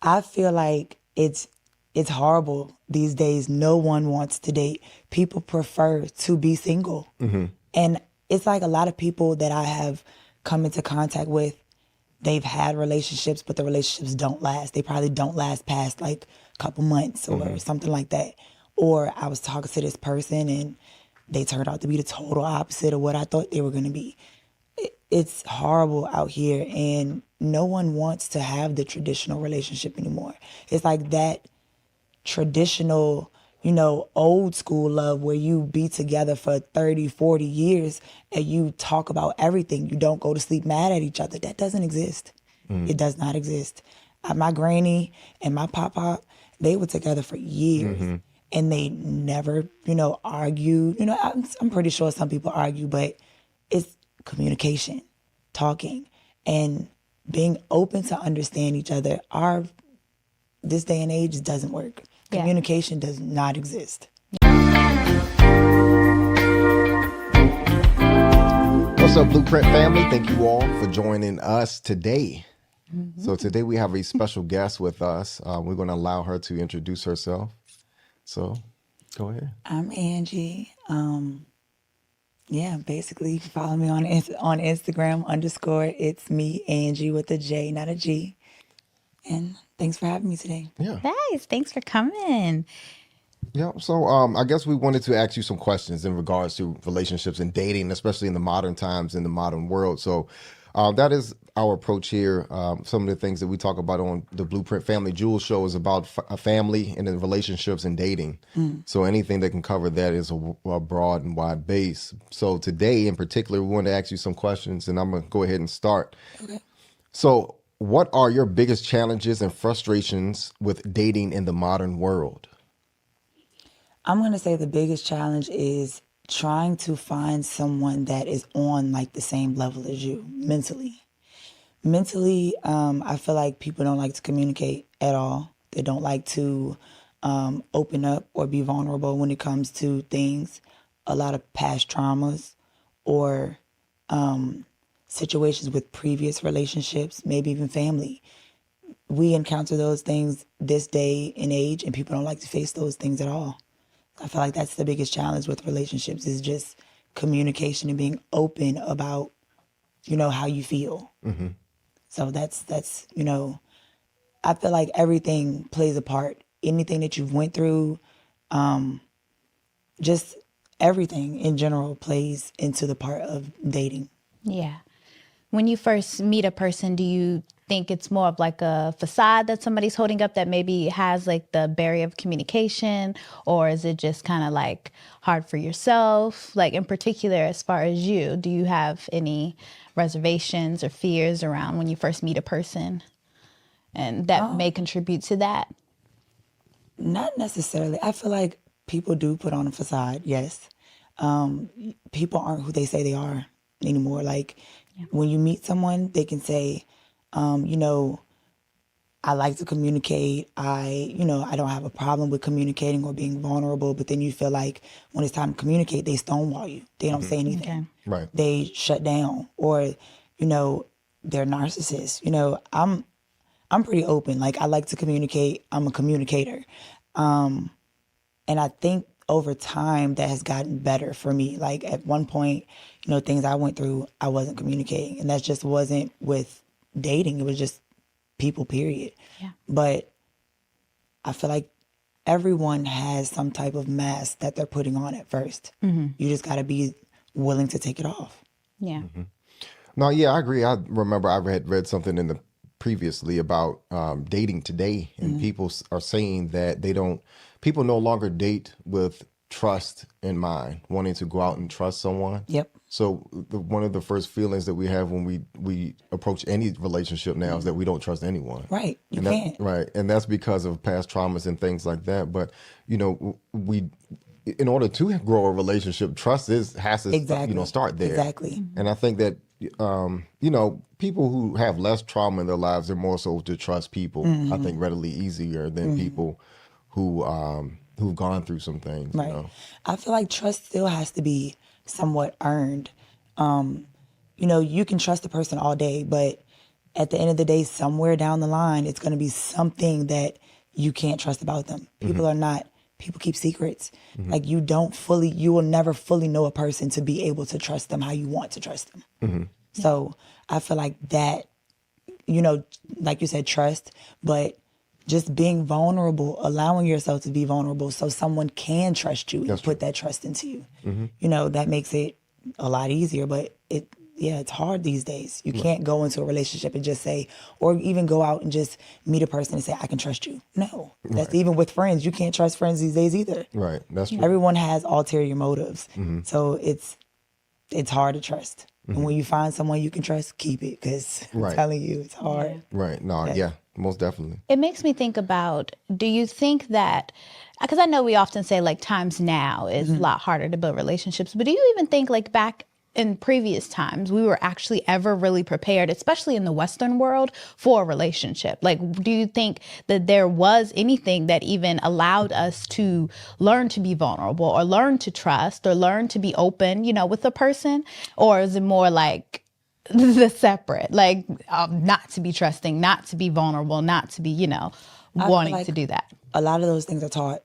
I feel like it's horrible these days. No one wants to date. People prefer to be single. And it's like a lot of people that I have come into contact with, they've had relationships, but the relationships don't last. They probably don't last past like a couple months or something like that. Or I was talking to this person and they turned out to be the total opposite of what I thought they were going to be. It's horrible out here, and no one wants to have the traditional relationship anymore. It's like that traditional, old school love where you be together for 30, 40 years and you talk about everything. You don't go to sleep mad at each other. That doesn't exist. It does not exist. My granny and my papa, they were together for years and they never, argued. I'm pretty sure some people argue, but it's communication, talking, and being open to understand each other. This day and age doesn't work. Communication does not exist. What's up, Blueprint family? Thank you all for joining us today. So today we have a special guest with us. We're going to allow her to introduce herself. So go ahead. I'm Angie. Basically follow me on Instagram _ it's me, Angie, with a J, not a G. And thanks for having me today. Yeah. Nice. Thanks for coming. Yeah. So I guess we wanted to ask you some questions in regards to relationships and dating, especially in the modern times, in the modern world. So that is our approach here. Some of the things that we talk about on the Blueprint Family Jewels show is about a family and then relationships and dating. So anything that can cover that is a broad and wide base. So today in particular, we want to ask you some questions, and I'm going to go ahead and start. Okay. So what are your biggest challenges and frustrations with dating in the modern world? I'm going to say the biggest challenge is trying to find someone that is on like the same level as you mentally. Mentally, I feel like people don't like to communicate at all. They don't like to open up or be vulnerable when it comes to things. A lot of past traumas or situations with previous relationships, maybe even family. We encounter those things this day and age, and people don't like to face those things at all. I feel like that's the biggest challenge with relationships is just communication and being open about, how you feel. So that's I feel like everything plays a part. Anything that you've went through, just everything in general plays into the part of dating. Yeah. When you first meet a person, do you think it's more of like a facade that somebody's holding up that maybe has like the barrier of communication, or is it just kind of like hard for yourself? Like in particular, as far as you, do you have any reservations or fears around when you first meet a person and that may contribute to that? Not necessarily. I feel like people do put on a facade, yes. People aren't who they say they are anymore. Like when you meet someone, they can say, I like to communicate. I don't have a problem with communicating or being vulnerable. But then you feel like when it's time to communicate, they stonewall you. They don't say anything. Okay. Right. They shut down, or they're narcissists. I'm pretty open. Like I like to communicate. I'm a communicator, and I think over time that has gotten better for me. Like at one point, things I went through, I wasn't communicating, and that just wasn't with dating. It was just people, period. Yeah. But I feel like everyone has some type of mask that they're putting on at first. You just got to be willing to take it off. Yeah. No, yeah, I agree. I remember I had read something in the previously about dating today, and people are saying that people no longer date with trust in mind, wanting to go out and trust someone. Yep. So one of the first feelings that we have when we approach any relationship now is that we don't trust anyone. Right. You And can't. Right. And that's because of past traumas and things like that. But, in order to grow a relationship, trust has to Exactly. start there. Exactly. And I think that, people who have less trauma in their lives are more so to trust people, I think readily easier than people who've gone through some things. Right. I feel like trust still has to be somewhat earned. You can trust a person all day, but at the end of the day, somewhere down the line, it's going to be something that you can't trust about them. People keep secrets. Like you will never fully know a person to be able to trust them how you want to trust them. So I feel like that, like you said, trust, but just being vulnerable, allowing yourself to be vulnerable so someone can trust you and put that trust into you. That makes it a lot easier, but it's hard these days. You can't go into a relationship and just say, or even go out and just meet a person and say, I can trust you. No, that's even with friends. You can't trust friends these days either. Right. That's true. Everyone has ulterior motives. So it's hard to trust. And when you find someone you can trust, keep it, because I'm telling you, it's hard. Right. No, yeah, most definitely. It makes me think about, do you think that, because I know we often say like times now is a lot harder to build relationships, but do you even think like back in previous times we were actually ever really prepared, especially in the Western world, for a relationship? Like, do you think that there was anything that even allowed us to learn to be vulnerable or learn to trust or learn to be open, with a person? Or is it more like the separate, like not to be trusting, not to be vulnerable, not to be, wanting like to do that? A lot of those things are taught.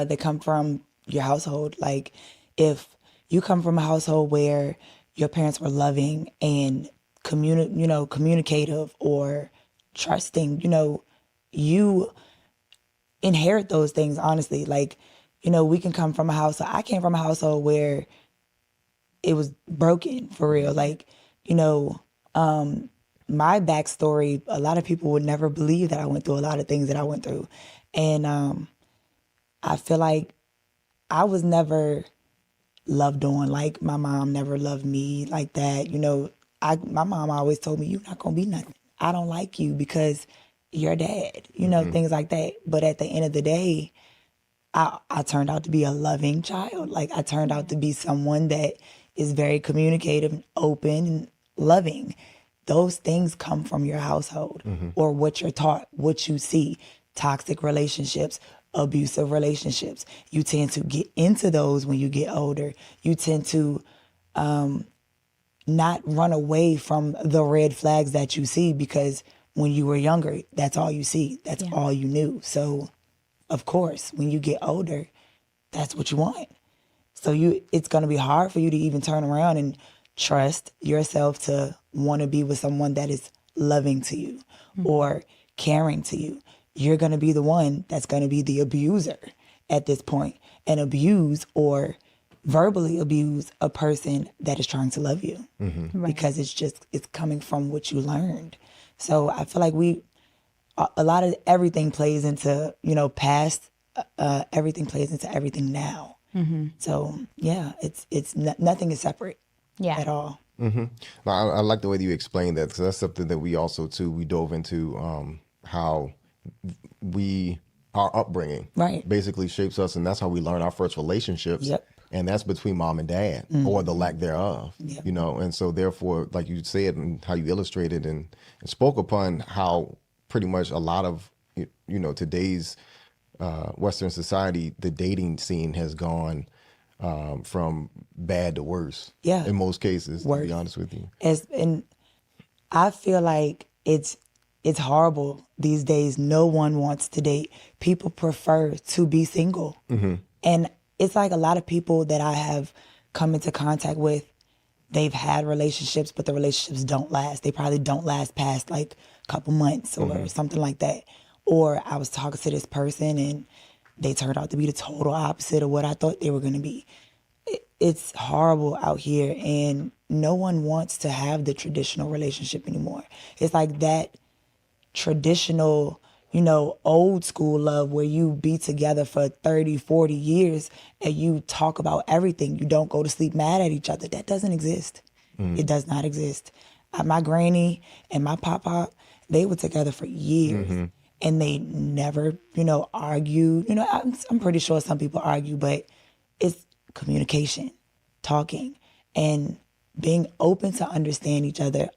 They come from your household. Like if you come from a household where your parents were loving and communicative or trusting, you inherit those things, honestly. Like, we can come from a household. I came from a household where it was broken for real. Like, my backstory, a lot of people would never believe that I went through a lot of things that I went through. And I feel like I was never loved on. Like my mom never loved me like that. My mom always told me, you're not going to be nothing. I don't like you because you're dad, things like that. But at the end of the day, I turned out to be a loving child. Like I turned out to be someone that is very communicative and open and loving. Those things come from your household or what you're taught, what you see. Toxic relationships, abusive relationships. You tend to get into those when you get older. You tend to not run away from the red flags that you see, because when you were younger, that's all you see. That's all you knew. So, of course, when you get older, that's what you want. So it's going to be hard for you to even turn around and trust yourself to want to be with someone that is loving to you or caring to you. You're going to be the one that's going to be the abuser at this point and abuse or verbally abuse a person that is trying to love you because it's coming from what you learned. So I feel like a lot of everything plays into, past, everything plays into everything now. So yeah, nothing is separate at all. I like the way that you explained that, because that's something that we also we dove into, how our upbringing basically shapes us, and that's how we learn our first relationships. And that's between mom and dad or the lack thereof, and so therefore, like you said and how you illustrated and spoke upon how pretty much a lot of today's Western society, the dating scene has gone from bad to worse in most cases, to be honest with you. And I feel like it's horrible these days. No one wants to date. People prefer to be single. And it's like a lot of people that I have come into contact with, they've had relationships, but the relationships don't last. They probably don't last past like a couple months or something like that. Or I was talking to this person and they turned out to be the total opposite of what I thought they were going to be. It's horrible out here, and no one wants to have the traditional relationship anymore. It's like that traditional, old school love where you be together for 30, 40 years and you talk about everything. You don't go to sleep mad at each other. That doesn't exist. It does not exist. My granny and my papa, they were together for years and they never, argued. I'm pretty sure some people argue, but it's communication, talking, and being open to understand each other.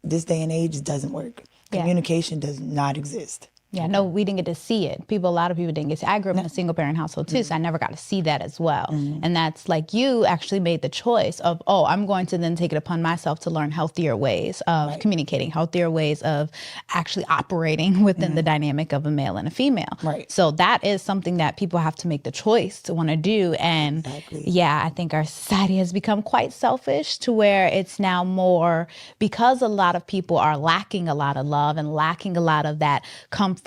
This day and age doesn't work. Communication does not exist. Yeah, no, we didn't get to see it. A lot of people didn't get to see. I grew up in a single parent household too, so I never got to see that as well. And that's like, you actually made the choice of, oh, I'm going to then take it upon myself to learn healthier ways of communicating, healthier ways of actually operating within the dynamic of a male and a female. Right. So that is something that people have to make the choice to want to do. And yeah, I think our society has become quite selfish to where it's now more, because a lot of people are lacking a lot of love and lacking a lot of that comfort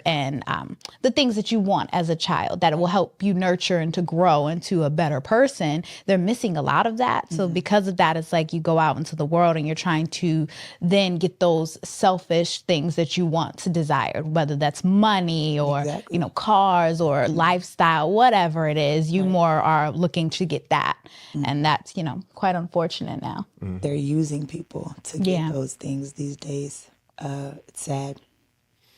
and the things that you want as a child that will help you nurture and to grow into a better person. They're missing a lot of that. So because of that, it's like you go out into the world and you're trying to then get those selfish things that you want to desire, whether that's money or, you know, cars or lifestyle, whatever it is, you more are looking to get that. And that's, you know, quite unfortunate now. They're using people to get those things these days. It's sad.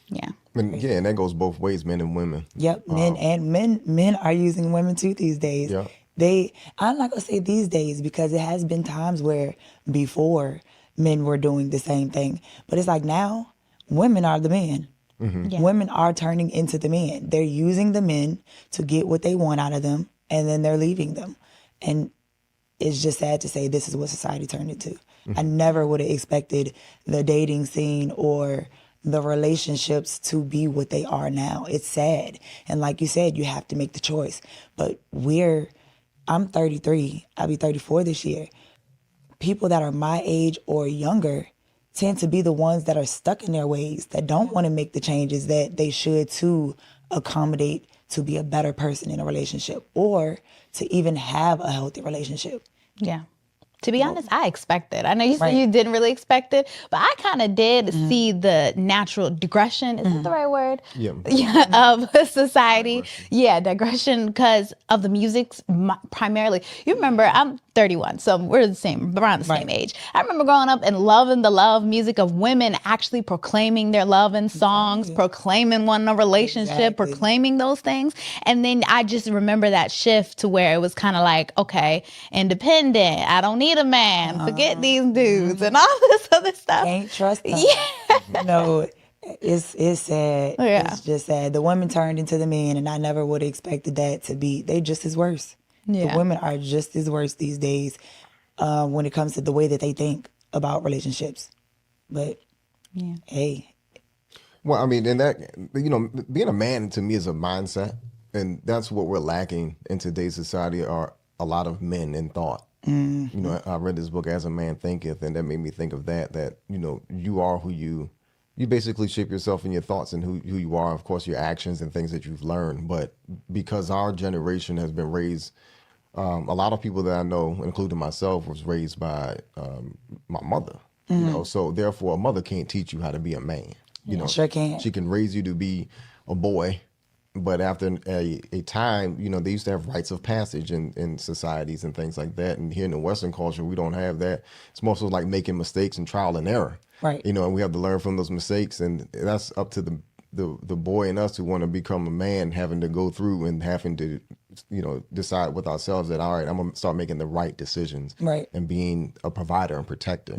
Yeah. And that goes both ways, men and women. Yep, men are using women too these days. Yeah. I'm not gonna say these days, because it has been times where before men were doing the same thing, but it's like now women are the men. Yeah. Women are turning into the men. They're using the men to get what they want out of them, and then they're leaving them. And it's just sad to say this is what society turned into. I never would have expected the dating scene or the relationships to be what they are now. It's sad. And like you said, you have to make the choice. But I'm 33. I'll be 34 this year. People that are my age or younger tend to be the ones that are stuck in their ways, that don't want to make the changes that they should to accommodate to be a better person in a relationship or to even have a healthy relationship. Yeah. To be honest, I expected. I know you said you didn't really expect it, but I kind of did see the natural digression. Is that the right word? Yeah. Of society. Yeah, digression because of the music primarily. You remember, I'm 31, so we're around the same age. I remember growing up and loving the love music of women actually proclaiming their love in songs, proclaiming wanting a relationship, proclaiming those things. And then I just remember that shift to where it was kind of like, okay, independent. I don't need a man. Forget these dudes and all this other stuff. Can't trust them. Yeah. No, it's sad. Yeah. It's just sad. The women turned into the men, and I never would have expected that to be. They just as worse. Yeah. The women are just as worse these days when it comes to the way that they think about relationships. But hey. Well, I mean, and that, you know, being a man to me is a mindset. And that's what we're lacking in today's society are a lot of men in thought. You know, I read this book, As a Man Thinketh, and that made me think of that, you know, you are who you basically shape yourself in your thoughts and who you are, of course, your actions and things that you've learned. But because our generation has been raised, a lot of people that I know, including myself, was raised by my mother, you know, so therefore a mother can't teach you how to be a man. You know, sure can. She can raise you to be a boy. But after a time, you know, they used to have rites of passage in societies and things like that. And here in the Western culture, we don't have that. It's more so like making mistakes and trial and error. Right. You know, and we have to learn from those mistakes. And that's up to the boy and us who want to become a man, having to go through and having to, you know, decide with ourselves that, all right, I'm going to start making the right decisions. Right. And being a provider and protector.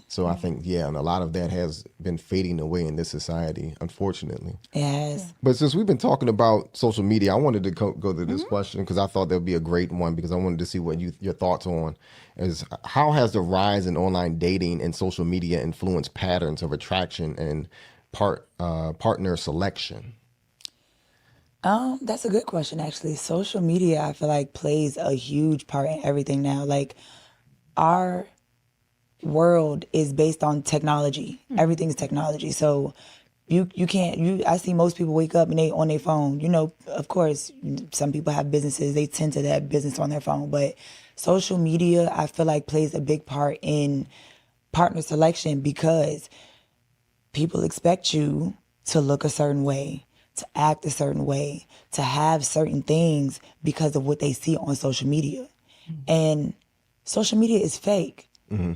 So I think, and a lot of that has been fading away in this society, unfortunately. It has. But since we've been talking about social media, I wanted to go to this question because I thought that would be a great one, because I wanted to see what your thoughts on is how has the rise in online dating and social media influenced patterns of attraction and partner selection? That's a good question, actually. Social media, I feel like, plays a huge part in everything now. Like, our world is based on technology. Everything's technology. So I see most people wake up and they on their phone. You know, of course, some people have businesses. They tend to have business on their phone. But social media, I feel like, plays a big part in partner selection because people expect you to look a certain way, to act a certain way, to have certain things because of what they see on social media. And social media is fake.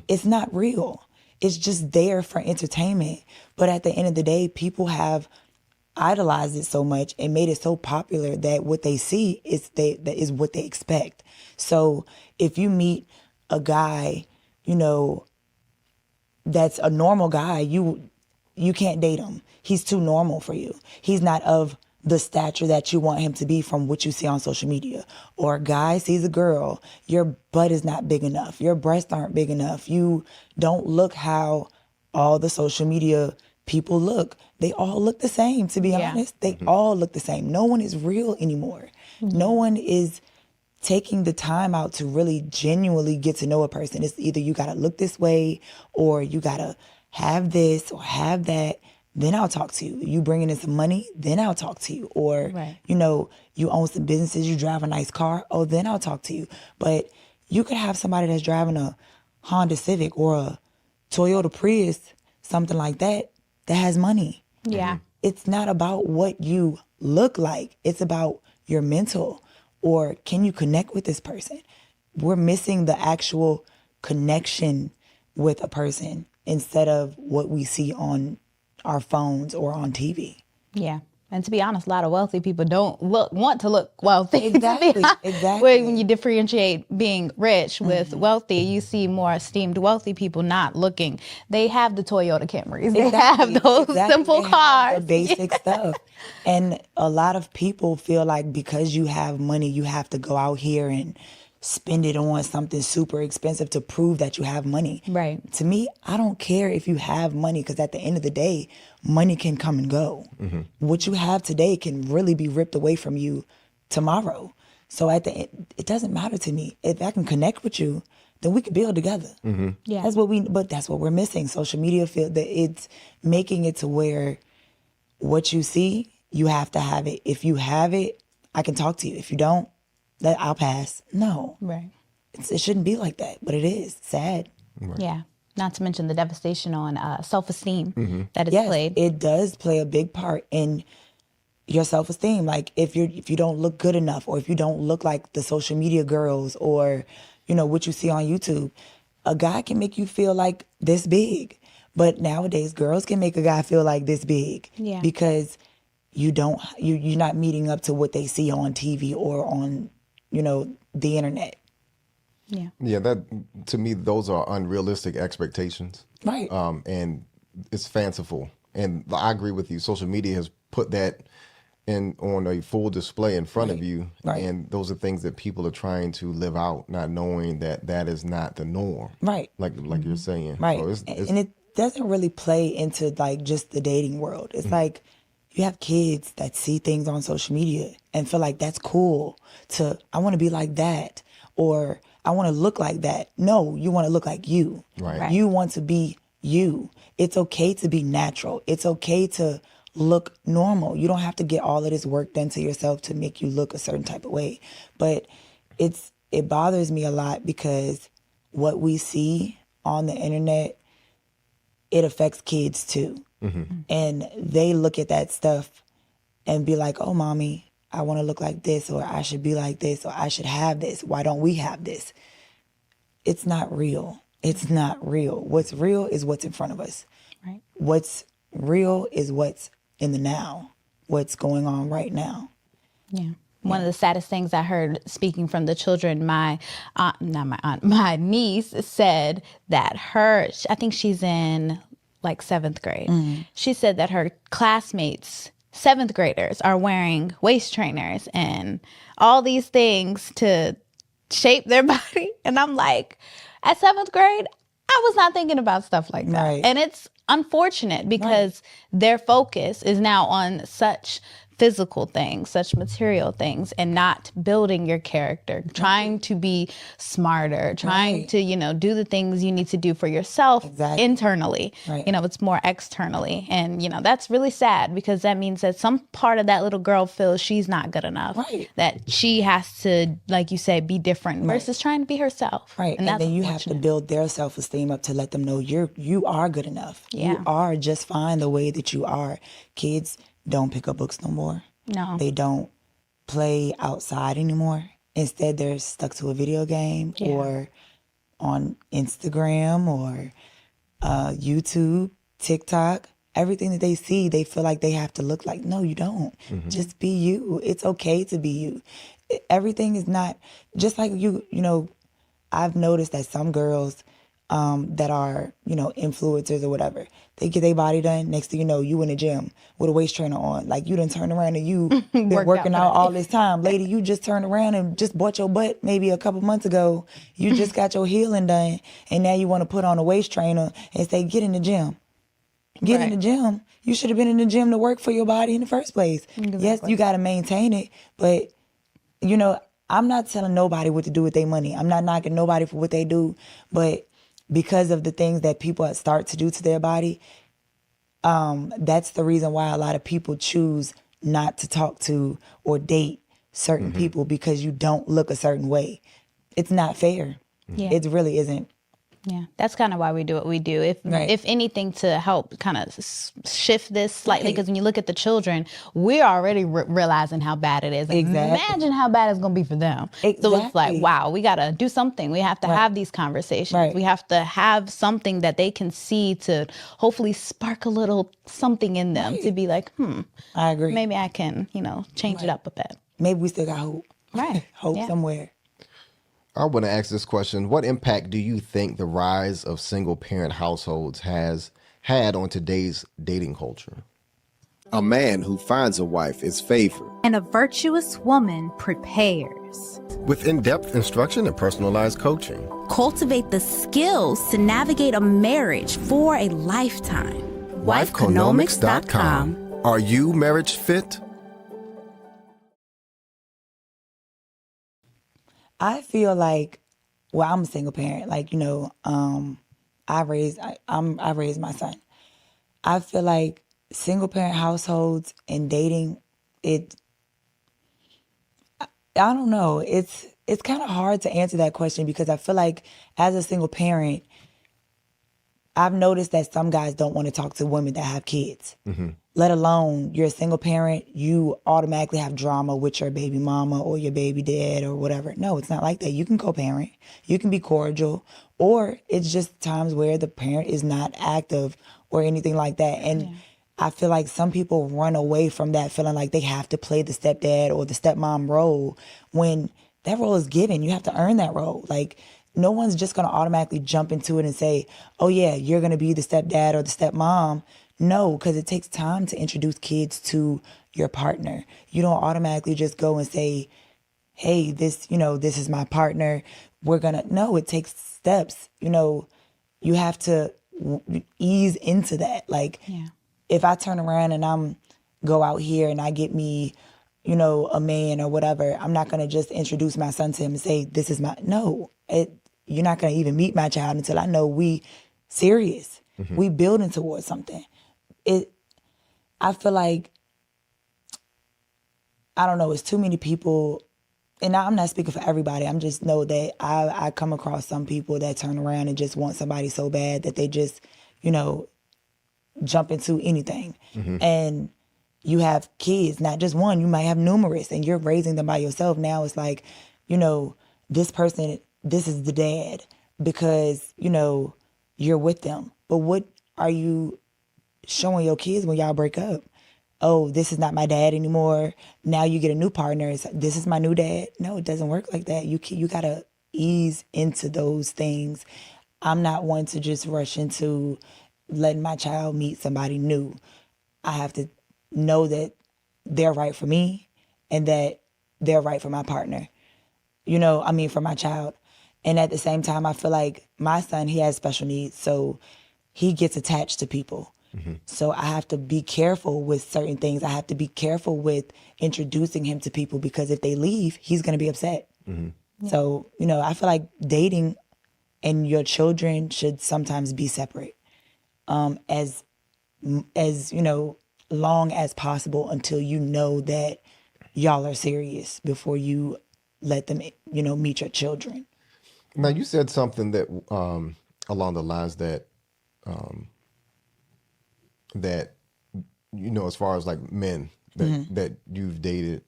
It's not real. It's just there for entertainment. But at the end of the day, people have idolized it so much and made it so popular that what they see is what they expect. So if you meet a guy, you know, that's a normal guy, you can't date him. He's too normal for you. He's not of the stature that you want him to be from what you see on social media. Or a guy sees a girl, your butt is not big enough. Your breasts aren't big enough. You don't look how all the social media people look. They all look the same, to be honest. They all look the same. No one is real anymore. No one is taking the time out to really genuinely get to know a person. It's either you got to look this way or you got to have this or have that. Then I'll talk to you. You bringing in some money, then I'll talk to you. Or, you know, you own some businesses, you drive a nice car, oh, then I'll talk to you. But you could have somebody that's driving a Honda Civic or a Toyota Prius, something like that, that has money. Yeah. It's not about what you look like. It's about your mental, or can you connect with this person? We're missing the actual connection with a person instead of what we see on our phones or on TV. Yeah. And to be honest, a lot of wealthy people don't want to look wealthy. Exactly. Exactly. When you differentiate being rich with wealthy, you see more esteemed wealthy people not looking. They have the Toyota Camrys. They have those simple cars. The basic stuff. And a lot of people feel like because you have money, you have to go out here and spend it on something super expensive to prove that you have money. Right. To me, I don't care if you have money, because at the end of the day, money can come and go. What you have today can really be ripped away from you tomorrow. So at the end, it doesn't matter to me. If I can connect with you, then we can build together. Yeah. But that's what we're missing. Social media feel that it's making it to where what you see, you have to have it. If you have it, I can talk to you. If you don't, that I'll pass. No. Right. It shouldn't be like that, but it is. Sad. Yeah. Not to mention the devastation on self-esteem that is Yes, played. it does play a big part in your self-esteem. Like if you don't look good enough, or if you don't look like the social media girls, or you know what you see on YouTube, a guy can make you feel like this big. But nowadays, girls can make a guy feel like this big. Yeah. Because you're not meeting up to what they see on TV or on, you know, the internet. Yeah. Yeah, that to me, those are unrealistic expectations. Right. And it's fanciful. And I agree with you. Social media has put that on a full display in front of you. Right. And those are things that people are trying to live out, not knowing that that is not the norm. Right. Like you're saying. Right. So and it doesn't really play into like just the dating world. It's like you have kids that see things on social media and feel like that's cool I want to be like that, or I want to look like that. No, you want to look like you. Right. You want to be you. It's okay to be natural. It's okay to look normal. You don't have to get all of this work done to yourself to make you look a certain type of way. But it bothers me a lot because what we see on the internet, it affects kids too. And they look at that stuff and be like, oh, mommy, I want to look like this, or I should be like this, or I should have this. Why don't we have this? It's not real. It's not real. What's real is what's in front of us. Right. What's real is what's in the now, what's going on right now. Yeah. One of the saddest things I heard speaking from the children, my niece said that I think she's in like 7th grade. She said that her classmates, 7th graders, are wearing waist trainers and all these things to shape their body. And I'm like, at 7th grade, I was not thinking about stuff like that. Right. And it's unfortunate because their focus is now on such physical things, such material things, and not building your character, trying to be smarter, trying to, do the things you need to do for yourself internally. Right. It's more externally. And, that's really sad because that means that some part of that little girl feels she's not good enough. Right. That she has to, like you say, be different versus trying to be herself. Right. And then you have to build their self-esteem up to let them know you are good enough. Yeah. You are just fine the way that you are. Kids don't pick up books no more. No. They don't play outside anymore. Instead, they're stuck to a video game or on Instagram or YouTube, TikTok. Everything that they see, they feel like they have to look like. No, you don't. Just be you. It's okay to be you. Everything is not just like you. I've noticed that some girls that are, influencers or whatever. They get their body done. Next thing you know, you in the gym with a waist trainer on. Like, you done turn around and you been working out all this time. Lady, you just turned around and just bought your butt maybe a couple months ago. You just got your healing done. And now you want to put on a waist trainer and say, get in the gym. Get in the gym. You should have been in the gym to work for your body in the first place. Exactly. Yes, you got to maintain it. But, I'm not telling nobody what to do with their money. I'm not knocking nobody for what they do. But because of the things that people start to do to their body, that's the reason why a lot of people choose not to talk to or date certain people, because you don't look a certain way. It's not fair. Yeah. It really isn't. Yeah, that's kind of why we do what we do. If anything, to help kind of shift this slightly, because when you look at the children, we're already realizing how bad it is. Exactly. Imagine how bad it's going to be for them. Exactly. So it's like, wow, we got to do something. We have to have these conversations. Right. We have to have something that they can see to hopefully spark a little something in them to be like, I agree. Maybe I can, change it up a bit. Maybe we still got hope. Right. Hope somewhere. I want to ask this question. What impact do you think the rise of single-parent households has had on today's dating culture? A man who finds a wife is favored, and a virtuous woman prepares. With in-depth instruction and personalized coaching. Cultivate the skills to navigate a marriage for a lifetime. Wifeconomics.com. Are you marriage fit? I feel like, I'm a single parent. Like, I raised my son. I feel like single parent households and dating, I don't know. It's kind of hard to answer that question, because I feel like as a single parent, I've noticed that some guys don't want to talk to women that have kids. Let alone you're a single parent, you automatically have drama with your baby mama or your baby dad or whatever. No, it's not like that. You can co-parent. You can be cordial. Or it's just times where the parent is not active or anything like that. And I feel like some people run away from that, feeling like they have to play the stepdad or the stepmom role, when that role is given. You have to earn that role. Like, no one's just going to automatically jump into it and say, oh yeah, you're going to be the stepdad or the stepmom. No, because it takes time to introduce kids to your partner. You don't automatically just go and say, hey, this is my partner. No, it takes steps. You have to ease into that. Like, if I turn around and go out here and I get me, a man or whatever, I'm not going to just introduce my son to him and say, this is you're not going to even meet my child until I know we serious. We building towards something. I feel like, I don't know, it's too many people, and I'm not speaking for everybody. I'm just know that I come across some people that turn around and just want somebody so bad that they just, jump into anything. And you have kids, not just one, you might have numerous, and you're raising them by yourself. Now it's like, this person, this is the dad because, you're with them. But what are you showing your kids when y'all break up? Oh, this is not my dad anymore. Now you get a new partner. This is my new dad. No, it doesn't work like that. You got to ease into those things. I'm not one to just rush into letting my child meet somebody new. I have to know that they're right for me and that they're right for my partner. For my child. And at the same time, I feel like my son, he has special needs. So he gets attached to people. So I have to be careful with certain things. I have to be careful with introducing him to people, because if they leave, he's going to be upset. So, I feel like dating and your children should sometimes be separate, as long as possible, until you know that y'all are serious before you let them, meet your children. Now, you said something that along the lines that as far as like men that you've dated,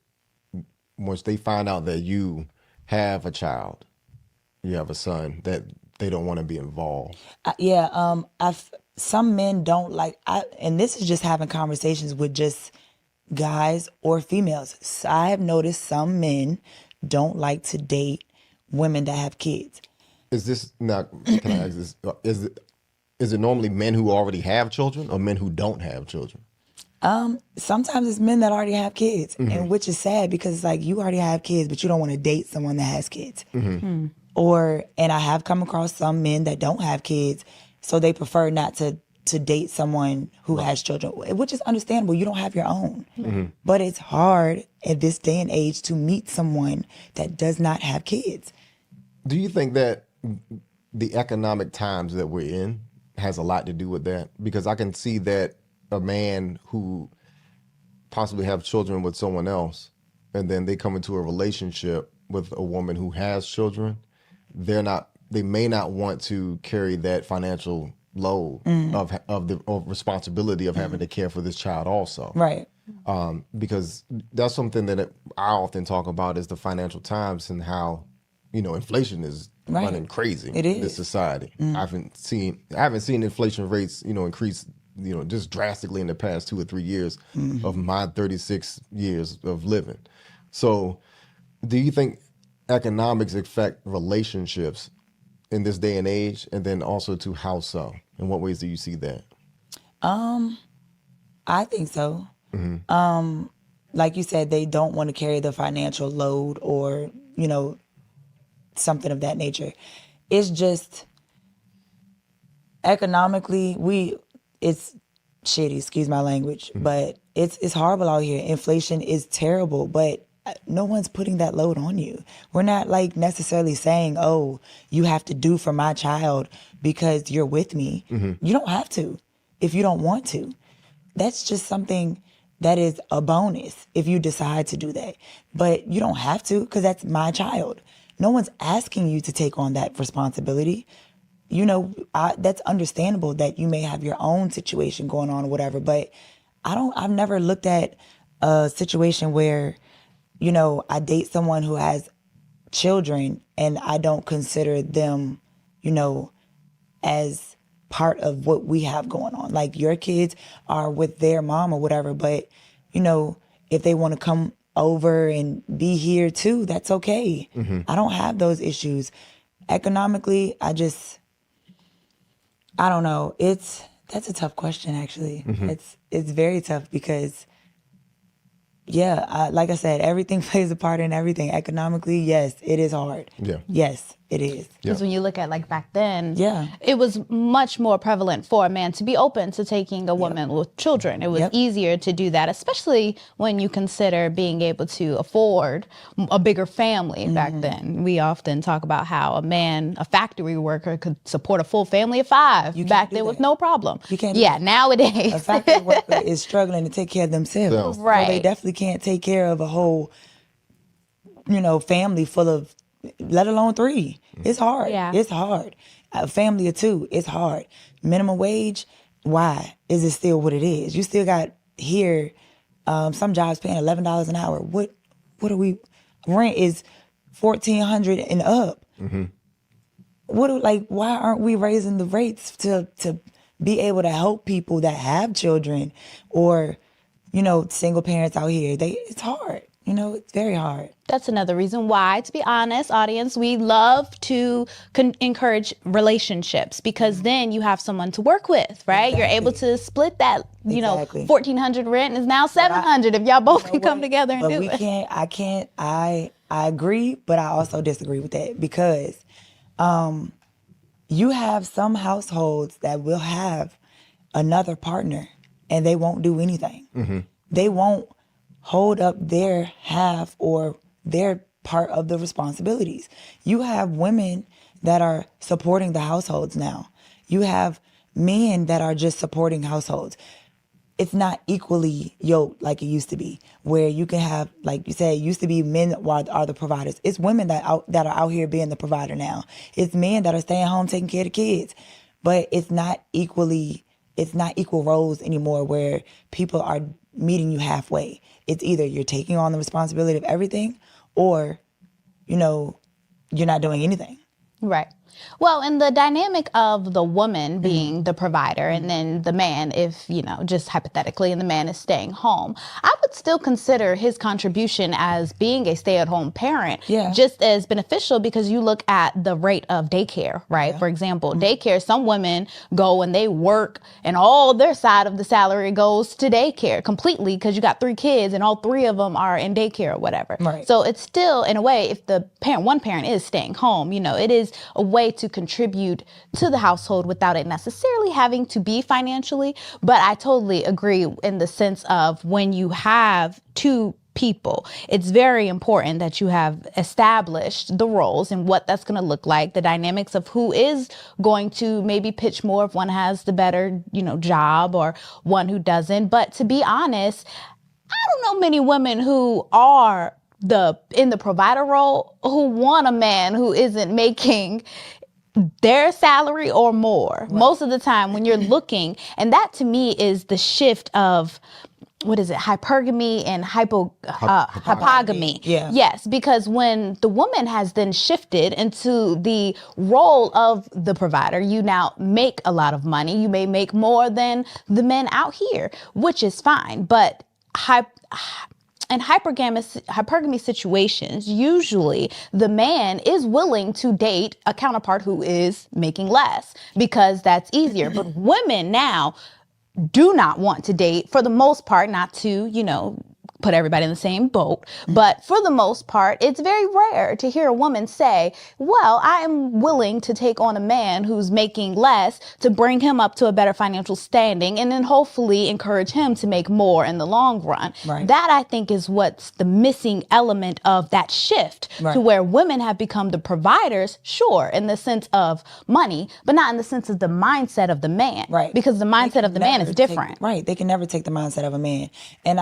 once they find out that you have a child, you have a son, that they don't want to be involved. Some men don't like, and this is just having conversations with just guys or females. So I have noticed some men don't like to date women that have kids. Is this now? Can I ask this? Is it normally men who already have children or men who don't have children? Sometimes it's men that already have kids, and which is sad because it's like you already have kids, but you don't want to date someone that has kids. And I have come across some men that don't have kids, so they prefer not to date someone who has children, which is understandable. You don't have your own. But it's hard at this day and age to meet someone that does not have kids. Do you think that the economic times that we're in has a lot to do with that? Because I can see that a man who possibly have children with someone else, and then they come into a relationship with a woman who has children, they may not want to carry that financial load of the responsibility of having to care for this child also. Right. Because that's something that I often talk about is the financial times and how, inflation is running crazy It in this is. society. I haven't seen inflation rates, increase, just drastically in the past 2 or 3 years of my 36 years of living. So do you think economics affect relationships in this day and age? And then also to how so? In what ways do you see that? I think so. Like you said, they don't want to carry the financial load or, something of that nature. It's just economically, it's shitty, excuse my language, but it's horrible out here. Inflation is terrible, but no one's putting that load on you. We're not like necessarily saying, oh, you have to do for my child because you're with me. You don't have to if you don't want to. That's just something that is a bonus if you decide to do that. But you don't have to because that's my child. No one's asking you to take on that responsibility. That's understandable that you may have your own situation going on or whatever, but I've never looked at a situation where, I date someone who has children and I don't consider them, as part of what we have going on. Like your kids are with their mom or whatever, but, if they want to come over and be here too, that's okay. I don't have those issues. Economically, I don't know. That's a tough question, actually. It's very tough because, like I said, everything plays a part in everything. Economically, yes, it is hard. Yeah. Yes, it is. Because when you look at like back then, Yeah. it was much more prevalent for a man to be open to taking a woman with children. It was easier to do that, especially when you consider being able to afford a bigger family back then. We often talk about how a factory worker could support a full family of 5 back then with no problem. You can't do that. Nowadays. A factory worker is struggling to take care of themselves. So- Right. So they definitely can't take care of a whole, family full of, let alone 3. It's hard. Yeah. It's hard. A family of 2, it's hard. Minimum wage, why is it still what it is? You still got here, some jobs paying $11 an hour. What are we? Rent is $1,400 and up. Why aren't we raising the rates to be able to help people that have children or, single parents out here? It's hard. It's very hard. That's another reason why, to be honest, audience, we love to encourage relationships because then you have someone to work with, right? Exactly. You're able to split that, Exactly. $1,400 rent is now $700 if y'all both can come together and But do we it. I agree, but I also disagree with that because you have some households that will have another partner and they won't do anything. They won't hold up their half or their part of the responsibilities. You have women that are supporting the households now. You have men that are just supporting households. It's not equally yoked like it used to be, where you can have, like you said, it used to be men are the providers. It's women that are out here being the provider now. It's men that are staying home taking care of the kids. But it's not equal roles anymore where people are meeting you halfway. It's either you're taking on the responsibility of everything or, you're not doing anything. Right. Well, in the dynamic of the woman being the provider and then the man, if, just hypothetically, and the man is staying home, I would still consider his contribution as being a stay-at-home parent just as beneficial, because you look at the rate of daycare, right? For example, daycare, some women go and they work and all their side of the salary goes to daycare completely, because you got 3 kids and all 3 of them are in daycare or whatever. Right. So it's still, in a way, if the one parent is staying home, it is a way to contribute to the household without it necessarily having to be financially. But I totally agree in the sense of when you have 2 people, it's very important that you have established the roles and what that's going to look like, the dynamics of who is going to maybe pitch more if one has the better, job, or one who doesn't. But to be honest, I don't know many women who are in the provider role who want a man who isn't making their salary or more. Right. Most of the time when you're looking, and that to me is the shift of, what is it, hypergamy and hypogamy. Yeah. Yes, because when the woman has then shifted into the role of the provider, you now make a lot of money. You may make more than the men out here, which is fine. But in hypergamy situations, usually the man is willing to date a counterpart who is making less because that's easier. But women now do not want to date, for the most part, not to, put everybody in the same boat. But for the most part, it's very rare to hear a woman say, well, I am willing to take on a man who's making less to bring him up to a better financial standing and then hopefully encourage him to make more in the long run. Right. That, I think, is what's the missing element of that shift to where women have become the providers, sure, in the sense of money, but not in the sense of the mindset of the man. Right. Because the mindset of the man is different. They can never take the mindset of a man. And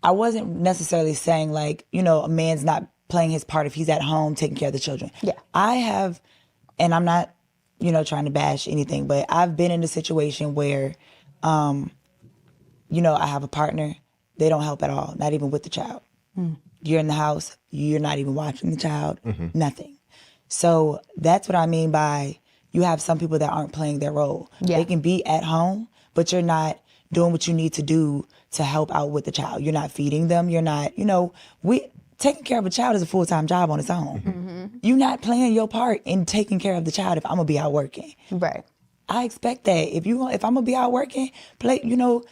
I wasn't necessarily saying like, a man's not playing his part if he's at home taking care of the children. Yeah. I have, and I'm not, trying to bash anything, but I've been in a situation where, I have a partner. They don't help at all, not even with the child. You're in the house. You're not even watching the child. Nothing. So that's what I mean by you have some people that aren't playing their role. Yeah. They can be at home, but you're not doing what you need to do to help out with the child. You're not feeding them. You're not, taking care of a child is a full-time job on its own. You're not playing your part in taking care of the child if I'm gonna be out working. Right. I expect that. If I'm gonna be out working, do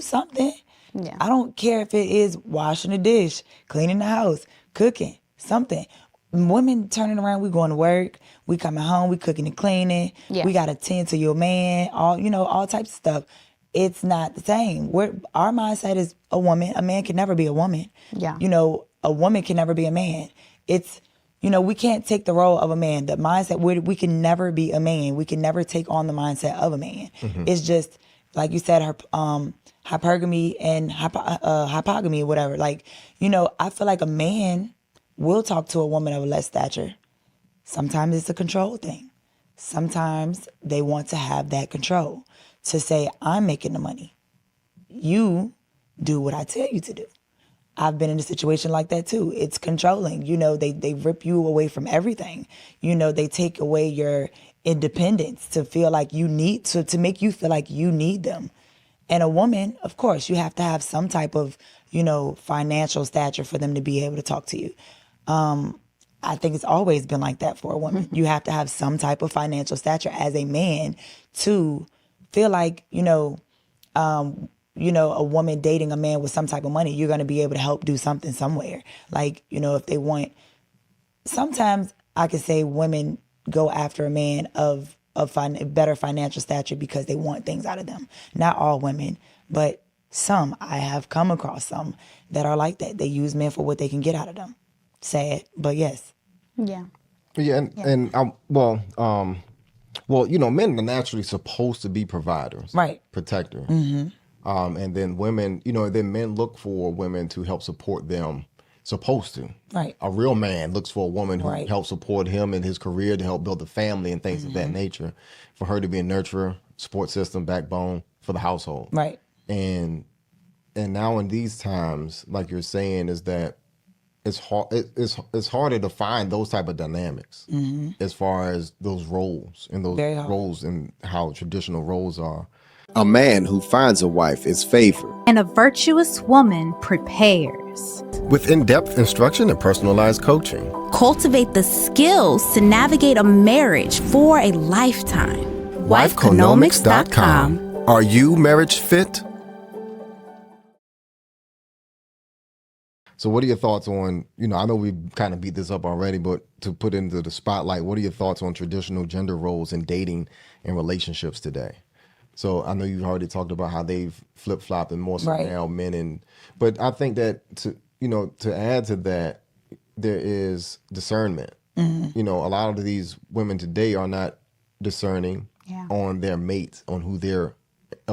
something. Yeah. I don't care if it is washing the dish, cleaning the house, cooking, something. Women turning around, we going to work, we coming home, we cooking and cleaning, we got to tend to your man, all types of stuff. It's not the same. Our mindset is a woman. A man can never be a woman. Yeah. A woman can never be a man. It's, we can't take the role of a man. The mindset, we can never be a man. We can never take on the mindset of a man. It's just, like you said, hypergamy and hypogamy or whatever. Like, I feel like a man will talk to a woman of less stature. Sometimes it's a control thing. Sometimes they want to have that control to say, I'm making the money. You do what I tell you to do. I've been in a situation like that too. It's controlling. They rip you away from everything. They take away your independence to feel like you need to make you feel like you need them. And a woman, of course, you have to have some type of, financial stature for them to be able to talk to you. I think it's always been like that for a woman. You have to have some type of financial stature as a man to feel like, a woman dating a man with some type of money, you're going to be able to help do something somewhere. Like, if they want, sometimes I could say women go after a man of better financial stature because they want things out of them. Not all women, but some. I have come across some that are like that. They use men for what they can get out of them. Sad, but yes. Yeah. Yeah, men are naturally supposed to be providers, right? Protectors, and then women, then men look for women to help support them. Supposed to, right? A real man looks for a woman who helps support him in his career, to help build the family and things of that nature. For her to be a nurturer, support system, backbone for the household, right? And now in these times, like you're saying, is that it's hard. It's harder to find those type of dynamics as far as those roles and those Very hard. roles and how traditional roles are. A man who finds a wife is favored. And a virtuous woman prepares. With in-depth instruction and personalized coaching. Cultivate the skills to navigate a marriage for a lifetime. Wifeconomics.com. Are you marriage fit? So what are your thoughts on, I know we kind of beat this up already, but to put into the spotlight, what are your thoughts on traditional gender roles in dating and relationships today? So I know you've already talked about how they've flip-flopped and more so Right. now but I think that to add to that, there is discernment. A lot of these women today are not discerning on their mates, on who they're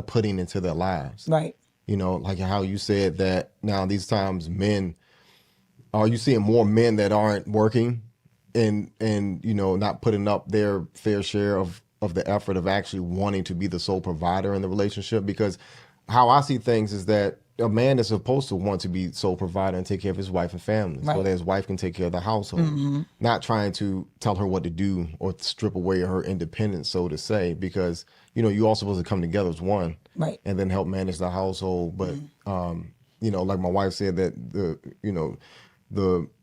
putting into their lives. Right. Like how you said that now these times are you seeing more men that aren't working and not putting up their fair share of the effort of actually wanting to be the sole provider in the relationship? Because how I see things is that a man is supposed to want to be sole provider and take care of his wife and family, so Right. that his wife can take care of the household, not trying to tell her what to do or strip away her independence, so to say, because you all supposed to come together as one, Right. and then help manage the household. But like my wife said, that the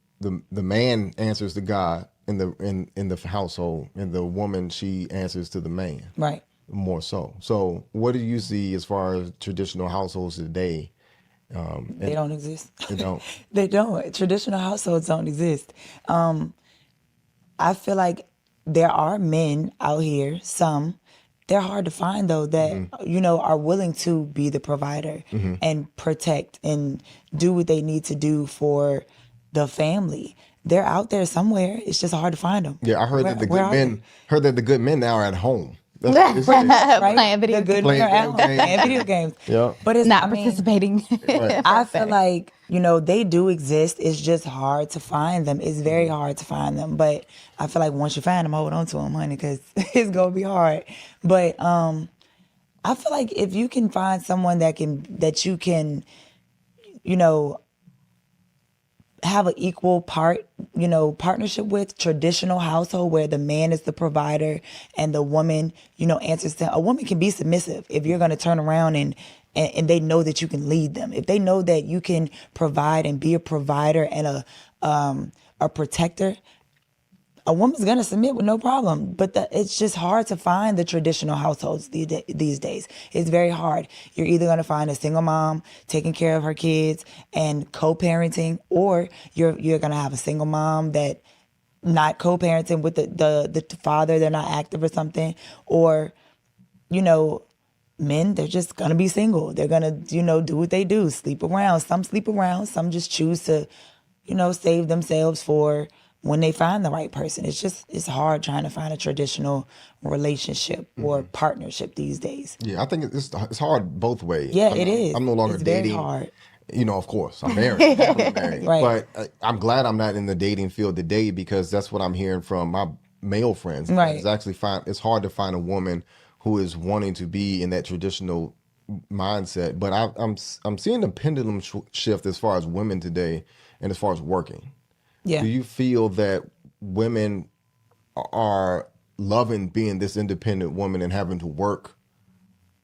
man answers to God in the household, and the woman, she answers to the man. Right. More so. So what do you see as far as traditional households today? They don't exist. They don't. They don't. Traditional households don't exist. I feel like there are men out here, some, they're hard to find though, that, are willing to be the provider and protect and do what they need to do for the family. They're out there somewhere. It's just hard to find them. Yeah, I heard that Where are they? the good men now are at home. That's what they say. Right? Playing video The good games. men are Playing out video games. playing video games. Yeah. But it's Not I mean, participating. I feel like, they do exist. It's just hard to find them. It's very hard to find them. But I feel like once you find them, hold on to them, honey, because it's going to be hard. But I feel like if you can find someone that you can, have an equal partnership with, traditional household where the man is the provider and the woman, answers to, a woman can be submissive if you're going to turn around and they know that you can lead them. If they know that you can provide and be a provider and a protector, a woman's going to submit with no problem. But it's just hard to find the traditional households these days. It's very hard. You're either going to find a single mom taking care of her kids and co-parenting, or you're going to have a single mom that not co-parenting with the father, they're not active or something, or, men, they're just going to be single. They're going to, do what they do, sleep around. Some sleep around, some just choose to, save themselves for when they find the right person. It's hard trying to find a traditional relationship or partnership these days. Yeah, I think it's hard both ways. Yeah, it is. I'm no longer It's dating. Very hard. Of course, I'm married. Happily married. Right. But I'm glad I'm not in the dating field today, because that's what I'm hearing from my male friends. Right. It's hard to find a woman who is wanting to be in that traditional mindset. But I'm seeing the pendulum shift as far as women today and as far as working. Yeah. Do you feel that women are loving being this independent woman and having to work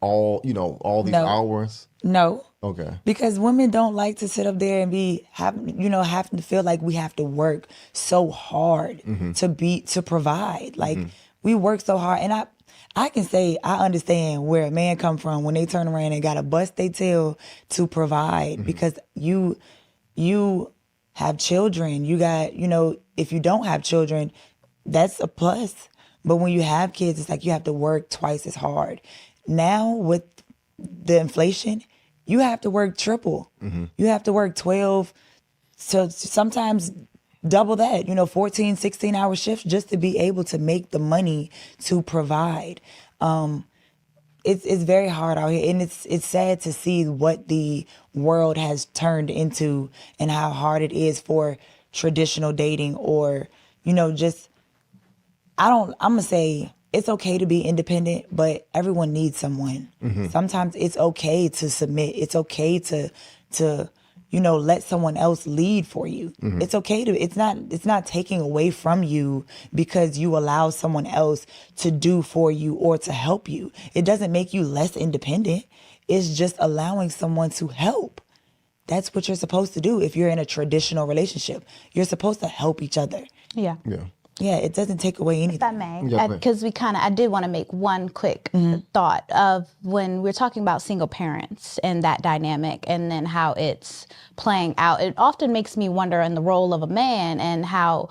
all these No. hours? No. Okay. Because women don't like to sit up there and having to feel like we have to work so hard to provide. Like we work so hard, and I can say I understand where a man come from when they turn around and gotta bust their tail to provide, because you have children. You got, if you don't have children, that's a plus. But when you have kids, it's like you have to work twice as hard. Now with the inflation, you have to work triple. You have to work 12, so sometimes double that, 14, 16-hour shifts just to be able to make the money to provide. It's very hard out here, and it's sad to see what the world has turned into and how hard it is for traditional dating, or just I'm gonna say it's okay to be independent, but everyone needs someone. Sometimes it's okay to submit. It's okay to let someone else lead for you. It's okay it's not taking away from you because you allow someone else to do for you or to help you. It doesn't make you less independent. It's just allowing someone to help. That's what you're supposed to do if you're in a traditional relationship. You're supposed to help each other. Yeah. Yeah, it doesn't take away anything. If I may, Yes, because I did want to make one quick thought of when we're talking about single parents and that dynamic and then how it's playing out. It often makes me wonder in the role of a man and how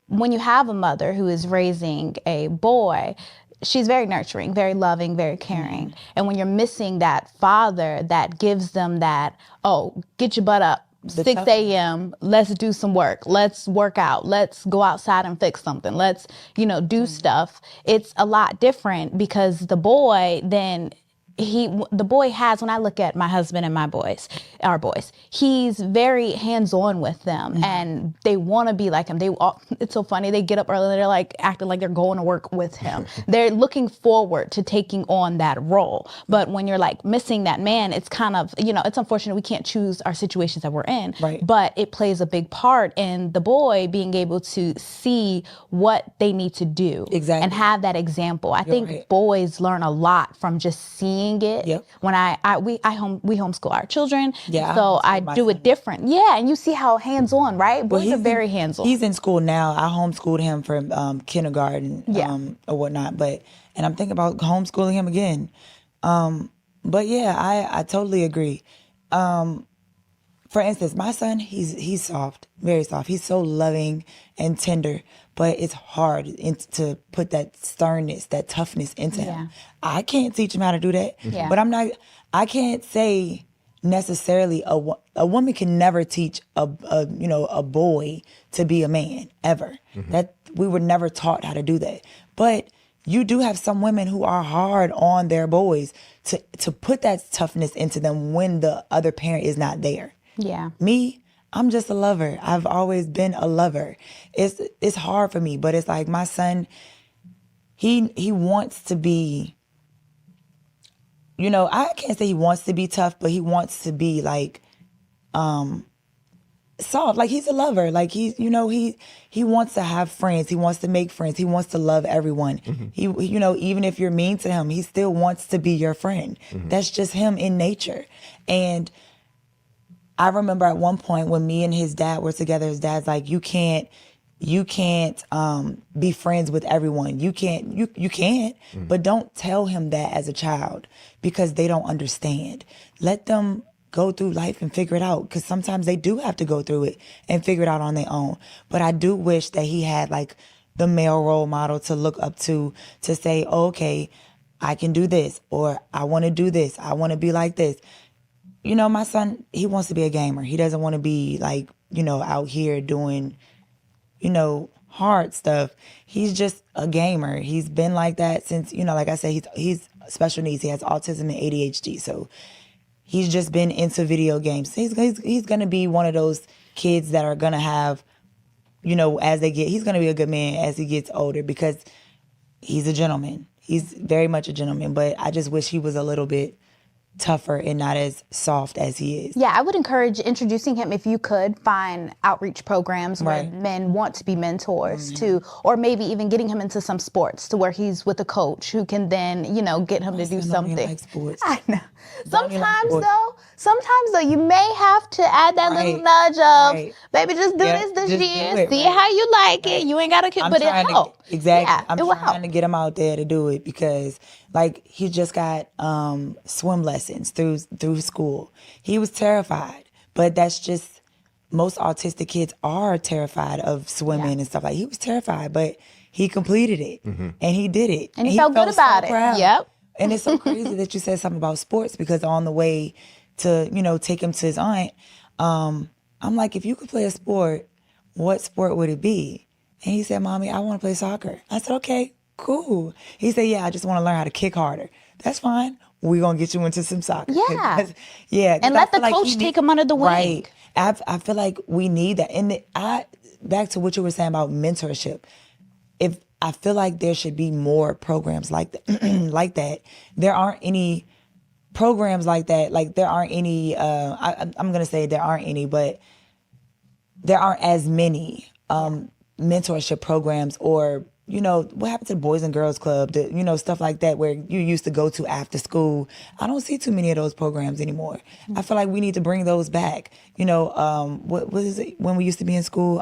when you have a mother who is raising a boy, she's very nurturing, very loving, very caring. And when you're missing that father that gives them that, oh, get your butt up. 6 a.m. Let's do some work. Let's work out. Let's go outside and fix something. Let's, do stuff. It's a lot different because the boy then has, when I look at my husband and our boys, he's very hands-on with them and they want to be like him. It's so funny. They get up early and they're like acting like they're going to work with him. They're looking forward to taking on that role. But when you're like missing that man, it's kind of, it's unfortunate we can't choose our situations that we're in, right. But it plays a big part in the boy being able to see what they need to do and have that example. I think boys learn a lot from just seeing it. Yep. When we homeschool our children, so I do it different. Yeah, and you see how hands-on, right? Boys are very hands-on. He's in school now. I homeschooled him from kindergarten or whatnot, and I'm thinking about homeschooling him again. But yeah, I totally agree. For instance, my son, he's soft, very soft. He's so loving and tender, but it's hard to put that sternness, that toughness into him. I can't teach him how to do that, but I can't say necessarily a woman can never teach a boy to be a man ever. That we were never taught how to do that. But you do have some women who are hard on their boys to put that toughness into them when the other parent is not there. Yeah. Me, I'm just a lover. I've always been a lover. It's hard for me, but it's like my son, he wants to be, I can't say he wants to be tough, but he wants to be like soft. Like he's a lover. Like he wants to have friends. He wants to make friends. He wants to love everyone. He even if you're mean to him, he still wants to be your friend. That's just him in nature. And I remember at one point when me and his dad were together, his dad's like, you can't be friends with everyone. You can't, but don't tell him that as a child because they don't understand. Let them go through life and figure it out because sometimes they do have to go through it and figure it out on their own. But I do wish that he had like the male role model to look up to say, oh, okay, I can do this, or I want to do this. I want to be like this. My son, he wants to be a gamer. He doesn't want to be like, out here doing, hard stuff. He's just a gamer. He's been like that since, like I said, he's special needs. He has autism and ADHD. So he's just been into video games. He's going to be one of those kids that are going to have, he's going to be a good man as he gets older because he's a gentleman. He's very much a gentleman, but I just wish he was a little bit tougher and not as soft as he is. Yeah, I would encourage introducing him if you could find outreach programs where men want to be mentors to, or maybe even getting him into some sports to where he's with a coach who can then, get him to do something. Like sports. I know. Sometimes though, you may have to add that little nudge of, baby, just do this year, see how you like it. You ain't got to, but it helps. Exactly. Yeah, I'm trying to get him out there to do it because like he just got swim lessons through school. He was terrified, but that's just, most autistic kids are terrified of swimming and stuff. Like he was terrified, but he completed it and he did it. And he felt good about it. Yep. And it's so crazy that you said something about sports because on the way to, take him to his aunt, I'm like, if you could play a sport, what sport would it be? And he said, Mommy, I want to play soccer. I said, okay, cool. He said, yeah, I just want to learn how to kick harder. That's fine. We're going to get you into some soccer. Yeah. Yeah. And let the coach take him under the wing. Right. I feel like we need that. And back to what you were saying about mentorship. I feel like there should be more programs like that. Like that. There aren't any programs like that, like there aren't any, I'm going to say there aren't any, but there aren't as many mentorship programs or, you know, what happened to the Boys and Girls Club, you know, stuff like that where you used to go to after school. I don't see too many of those programs anymore. I feel like we need to bring those back. You know, what is it when we used to be in school?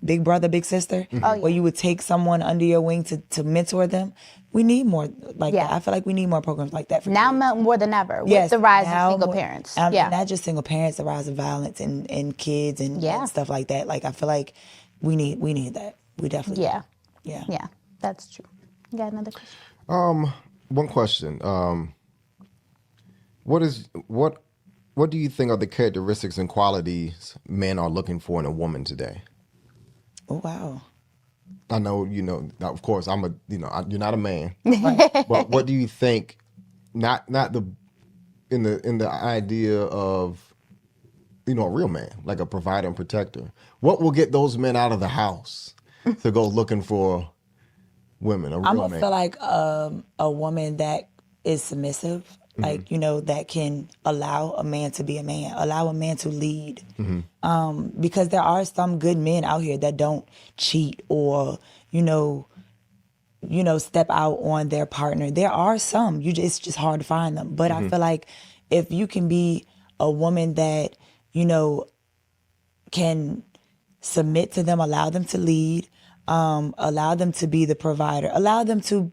Big Brother, Big Sister, where you would take someone under your wing to mentor them. We need more like that. I feel like we need more programs like that for Now kids. more than ever Yes, with the rise now of single more- parents. Not just single parents, the rise of violence in kids and stuff like that. Like I feel like we need that. We definitely do. Yeah, that's true. You got another question? One question. What do you think are the characteristics and qualities men are looking for in a woman today? Oh wow. I know, you know, of course you're not a man, but what do you think, not in the idea of, you know, a real man, like a provider and protector, what will get those men out of the house to go looking for women, a real I'm man? gonna feel like a woman that is submissive, like, you know, that can allow a man to be a man, allow a man to lead. Because there are some good men out here that don't cheat or, you know, step out on their partner. There are some. It's just hard to find them. But I feel like if you can be a woman that, you know, can submit to them, allow them to lead, allow them to be the provider, allow them to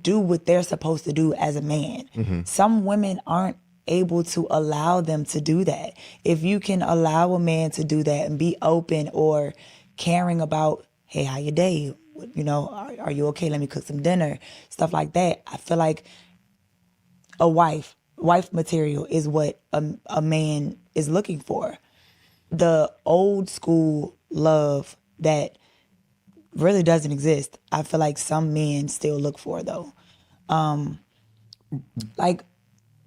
do what they're supposed to do as a man. Some women aren't able to allow them to do that. If you can allow a man to do that and be open or caring about, hey, how your day? You know, are you okay? Let me cook some dinner, stuff like that. I feel like a wife material is what a man is looking for. The old school love that really doesn't exist, I feel like some men still look for though. Like,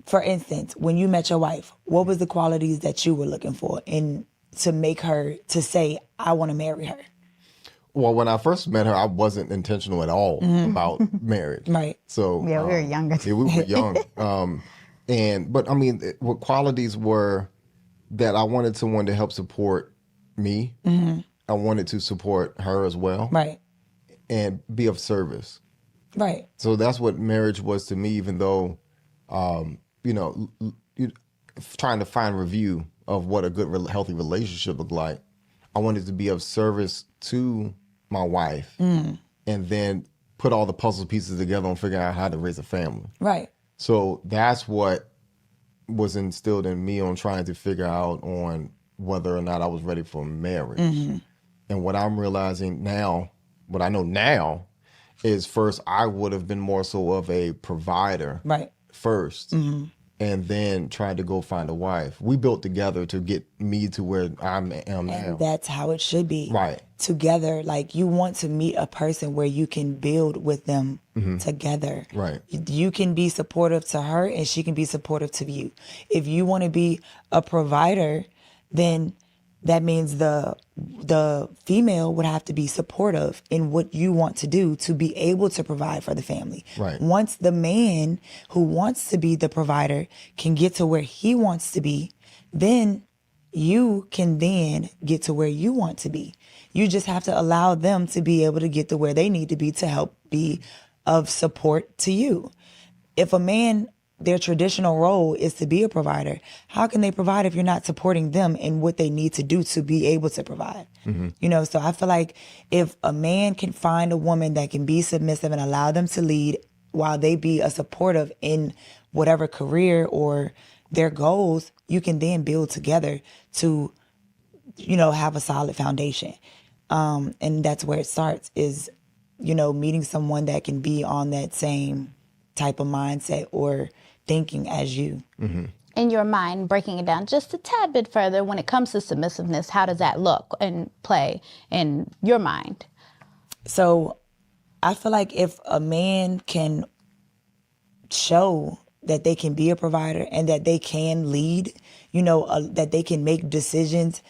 for instance, when you met your wife, what was the qualities that you were looking for in to make her to say, I want to marry her? Well, when I first met her, I wasn't intentional at all about marriage. Right. So Yeah, we were younger. Yeah, we were young. But I mean, what qualities were that I wanted someone to help support me. I wanted to support her as well. Right. And be of service. Right. So that's what marriage was to me, even though, trying to find review of what a good, healthy relationship looked like. I wanted to be of service to my wife and then put all the puzzle pieces together and figure out how to raise a family. Right. So that's what was instilled in me on trying to figure out on whether or not I was ready for marriage. And what I'm realizing now, what I know now, is first I would have been more so of a provider first, and then tried to go find a wife. We built together to get me to where I am now. And that's how it should be. Right. Together, like you want to meet a person where you can build with them together. Right. You can be supportive to her and she can be supportive to you. If you want to be a provider, then that means the female would have to be supportive in what you want to do to be able to provide for the family. Right. Once the man who wants to be the provider can get to where he wants to be, then you can then get to where you want to be. You just have to allow them to be able to get to where they need to be to help be of support to you. If a man, their traditional role is to be a provider, how can they provide if you're not supporting them in what they need to do to be able to provide? You know, so I feel like if a man can find a woman that can be submissive and allow them to lead while they be a supportive in whatever career or their goals, you can then build together to, you know, have a solid foundation. And that's where it starts is, you know, meeting someone that can be on that same type of mindset or thinking as you. In your mind, breaking it down just a tad bit further, when it comes to submissiveness, how does that look and play in your mind? So I feel like if a man can show that they can be a provider and that they can lead, you know, that they can make decisions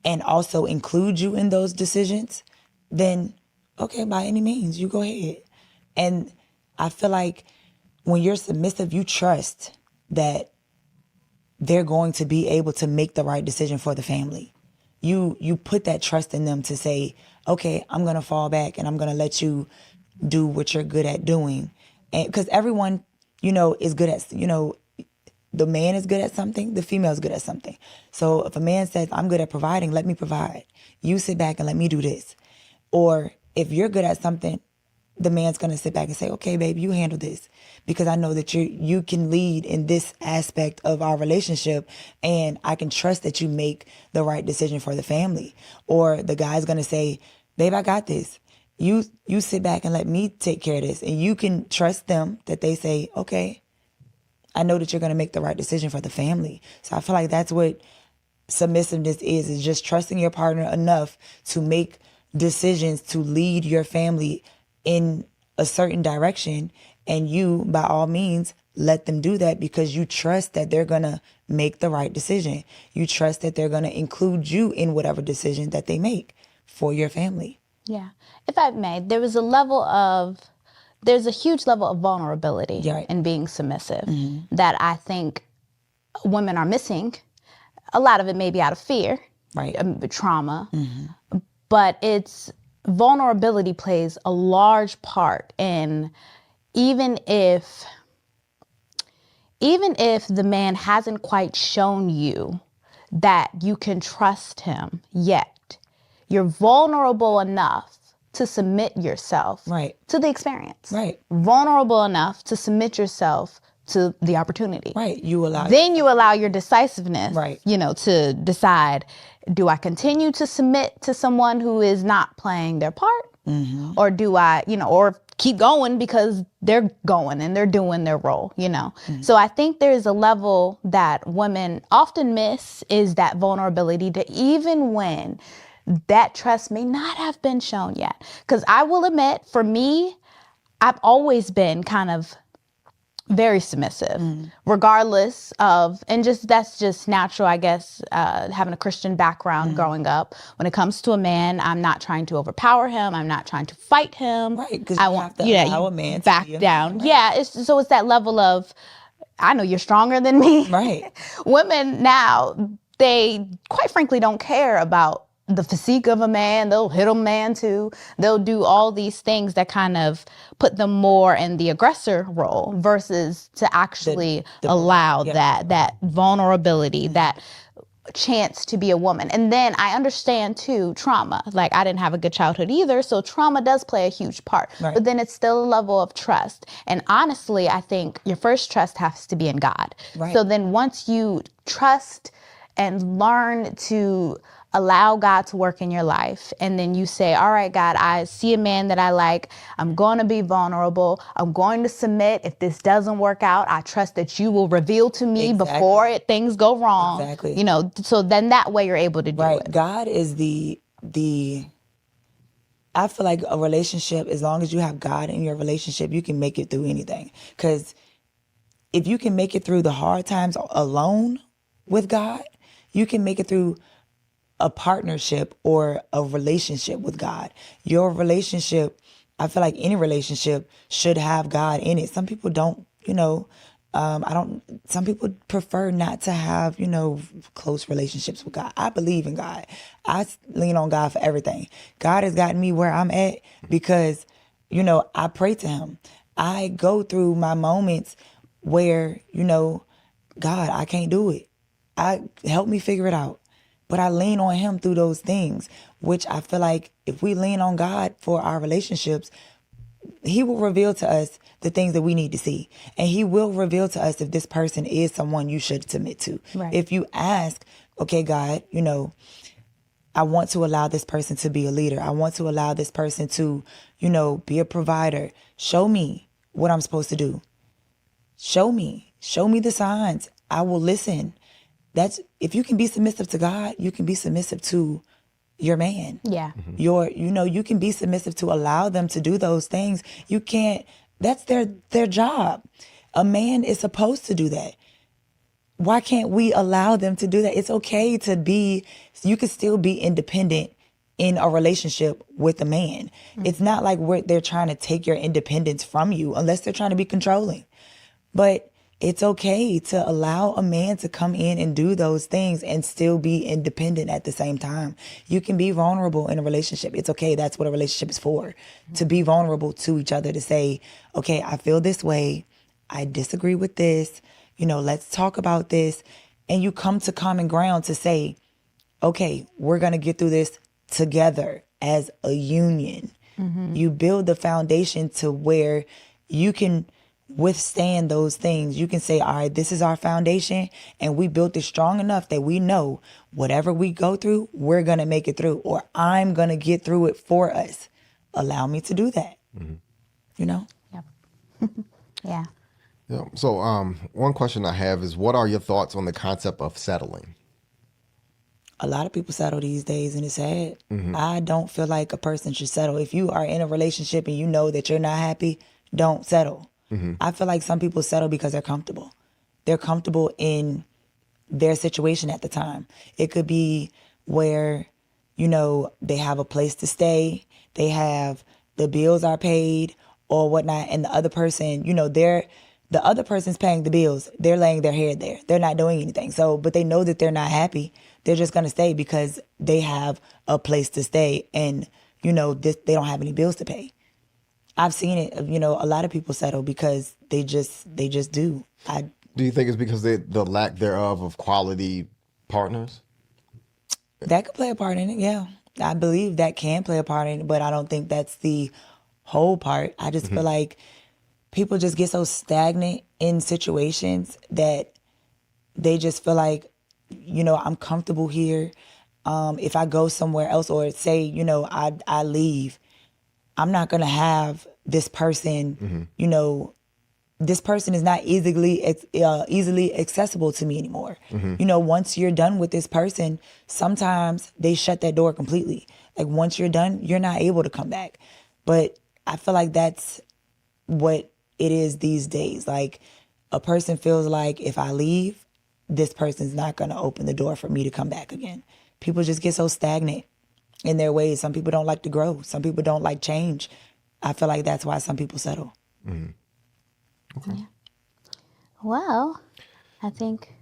and also include you in those decisions, then okay, by any means, you go ahead. And I feel like when you're submissive, you trust that they're going to be able to make the right decision for the family. You put that trust in them to say, okay, I'm going to fall back and I'm going to let you do what you're good at doing. And because everyone, is good at, the man is good at something, the female is good at something. So if a man says, I'm good at providing, let me provide. You sit back and let me do this. Or if you're good at something, the man's going to sit back and say, okay, babe, you handle this, because I know that you can lead in this aspect of our relationship, and I can trust that you make the right decision for the family. Or the guy's going to say, babe, I got this. You sit back and let me take care of this. And you can trust them that they say, okay, I know that you're going to make the right decision for the family. So I feel like that's what submissiveness is just trusting your partner enough to make decisions to lead your family in a certain direction, and you, by all means, let them do that because you trust that they're going to make the right decision. You trust that they're going to include you in whatever decision that they make for your family. Yeah. If I may, there's a huge level of vulnerability in being submissive that I think women are missing. A lot of it may be out of fear, trauma, but vulnerability plays a large part in even if the man hasn't quite shown you that you can trust him yet, you're vulnerable enough to submit yourself to the experience. Vulnerable enough to submit yourself to the opportunity. You allow your decisiveness, to decide, do I continue to submit to someone who is not playing their part? Or do I, or keep going because they're going and they're doing their role, So I think there's a level that women often miss, is that vulnerability to, even when that trust may not have been shown yet. Because I will admit, for me, I've always been kind of very submissive, regardless of, and that's just natural, I guess, having a Christian background growing up. When it comes to a man, I'm not trying to overpower him. I'm not trying to fight him. Because I want to allow a man to back down. So it's that level of, I know you're stronger than me. Women now, they quite frankly don't care about the physique of a man. They'll hit a man too. They'll do all these things that kind of put them more in the aggressor role versus to actually allow that vulnerability, that chance to be a woman. And then I understand too, trauma. Like, I didn't have a good childhood either, so trauma does play a huge part. But then it's still a level of trust. And honestly, I think your first trust has to be in God. So then once you trust and learn to allow God to work in your life, and then you say, all right, God, I see a man that I like. I'm going to be vulnerable. I'm going to submit. If this doesn't work out, I trust that you will reveal to me before things go wrong. So then that way you're able to do it. God is I feel like a relationship, as long as you have God in your relationship, you can make it through anything. Because if you can make it through the hard times alone with God, you can make it through a partnership or a relationship with God. Your relationship, I feel like any relationship should have God in it. Some people don't, some people prefer not to have, close relationships with God. I believe in God. I lean on God for everything. God has gotten me where I'm at because, I pray to him. I go through my moments where, God, I can't do it. Help me figure it out. But I lean on him through those things, which I feel like if we lean on God for our relationships, he will reveal to us the things that we need to see. And he will reveal to us if this person is someone you should submit to. If you ask, okay, God, I want to allow this person to be a leader. I want to allow this person to, be a provider. Show me what I'm supposed to do. Show me the signs. I will listen. If you can be submissive to God, you can be submissive to your man. You can be submissive to allow them to do those things. You can't, that's their job. A man is supposed to do that. Why can't we allow them to do that? It's okay you can still be independent in a relationship with a man. It's not like they're trying to take your independence from you unless they're trying to be controlling. But It's okay to allow a man to come in and do those things and still be independent at the same time. You can be vulnerable in a relationship. It's okay. That's what a relationship is for. To be vulnerable to each other, to say, okay, I feel this way. I disagree with this. Let's talk about this. And you come to common ground to say, okay, we're going to get through this together as a union. You build the foundation to where you can withstand those things. You can say, all right, this is our foundation, and we built it strong enough that we know whatever we go through, we're going to make it through, or I'm going to get through it for us. Allow me to do that. Yep. Yeah. Yeah. So one question I have is, what are your thoughts on the concept of settling? A lot of people settle these days, and it's sad. I don't feel like a person should settle. If you are in a relationship and you know that you're not happy, don't settle. I feel like some people settle because they're comfortable. They're comfortable in their situation at the time. It could be where, they have a place to stay, they have the bills are paid or whatnot, and the other person, the other person's paying the bills. They're laying their head there. They're not doing anything. So, but they know that they're not happy. They're just going to stay because they have a place to stay and, they don't have any bills to pay. I've seen it, a lot of people settle because they just do. Do you think it's because the lack thereof of quality partners? That could play a part in it, yeah. I believe that can play a part in it, but I don't think that's the whole part. I just feel like people just get so stagnant in situations that they just feel like, I'm comfortable here. If I go somewhere else or say, I leave, I'm not going to have this person, this person is not easily accessible to me anymore. Once you're done with this person, sometimes they shut that door completely. Like once you're done, you're not able to come back. But I feel like that's what it is these days. Like a person feels like if I leave, this person's not going to open the door for me to come back again. People just get so stagnant in their ways. Some people don't like to grow. Some people don't like change. I feel like that's why some people settle. Okay. Yeah. Well, I think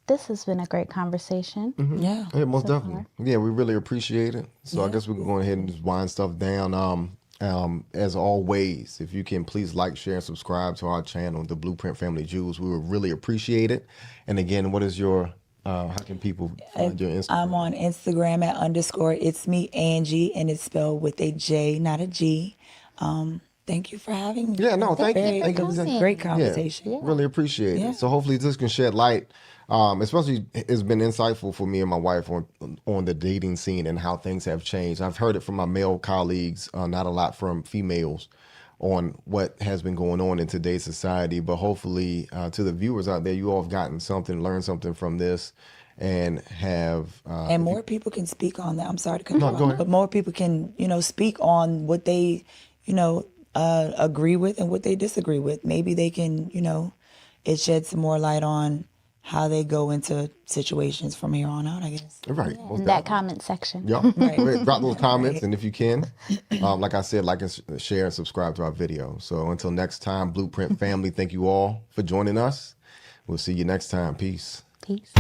this has been a great conversation. Yeah. Yeah, most So definitely. Yeah, we really appreciate it. So I guess we can go ahead and just wind stuff down. As always, if you can please like, share, and subscribe to our channel, The Blueprint Family Jewels. We would really appreciate it. And again, what is your, how can people find your Instagram? I'm on Instagram at _it's me Angie, and it's spelled with a J, not a G. Thank you for having me. Yeah, no, thank you. It was a great conversation. Yeah, really appreciate it. So hopefully this can shed light. Especially it's been insightful for me and my wife on the dating scene and how things have changed. I've heard it from my male colleagues, not a lot from females, on what has been going on in today's society. But hopefully to the viewers out there, you all have gotten something, learned something from this, and have and more people can speak on that. I'm sorry to cut you off, go ahead. but more people can, speak on what they, agree with and what they disagree with. Maybe they can, it sheds some more light on how they go into situations from here on out, I guess. right. In most that definitely. comment section. Yeah, drop those comments, and if you can, like I said, like and share and subscribe to our video. So until next time, Blueprint family, thank you all for joining us. We'll see you next time. Peace. Peace.